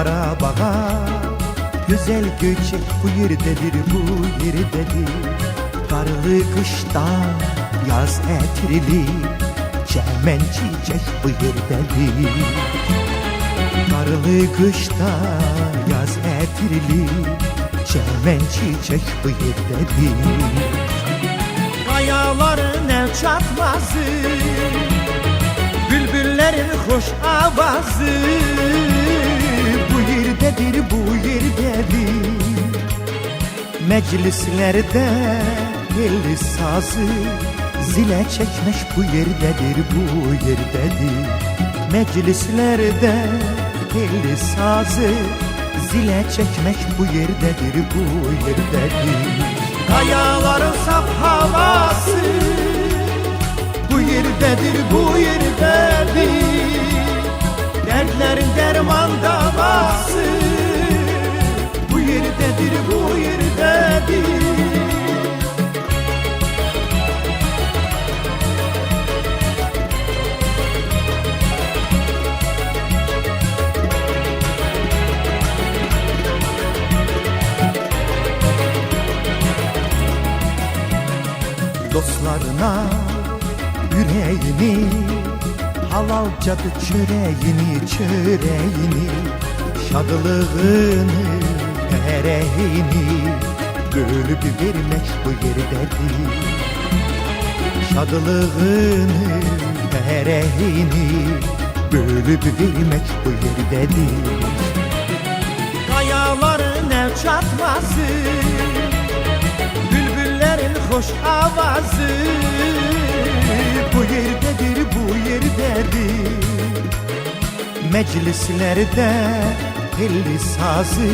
Qarabağa güzel göçek bu yerdedir, bu yerdedir. Qarlı qışda yaz ətirli çəmən çiçək bu yerdedir. Qarlı qışda yaz ətirli çəmən çiçək bu yerdedir. Qayaların əl çatmazı, bülbüllərin xoş avazı bu yerdedir, bu yerdedir. Məclislərdə elli sazı zilə çəkmək bu yerdedir, bu yerdedir. Məclislərdə elli sazı zilə çəkmək bu yerdedir, bu yerdedir. Qayaların saf havası bu yerdedir, bu yerdedir. Dərdlərin dərman davası bu yerdedir, bu yerdedir. Dostlarına yüreğini, halalcadır çöreğini, çöreğini, şadlığını, ereğini bölüp vermek bu yerdedir. Şadlığını, ereğini bölüp vermek bu yerdedir. Qayaların el çatması, hoş avazı bu yerdedir, bu yerdedir. Meclislerde elli sazı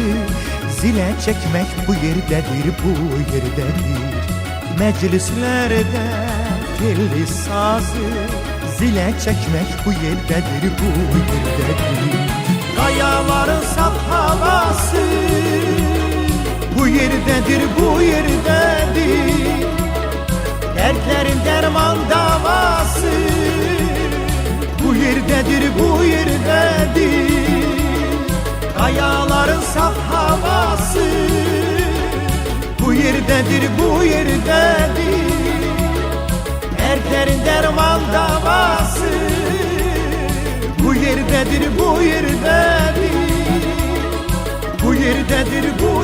zile çekmek bu yerdedir, bu yerdedir. Meclislerde elli sazı zile çekmek bu yerdedir, bu yerdedir. Qayaların saf havası bu yerdedir, bu yerdedir. Dertlerin derman davası bu yerdedir, bu yerdedir. Qayaların saf havası bu yerdedir, bu yerdedir. Dertlerin derman davası bu yerdedir, bu yerdedir. Bu yerdedir, bu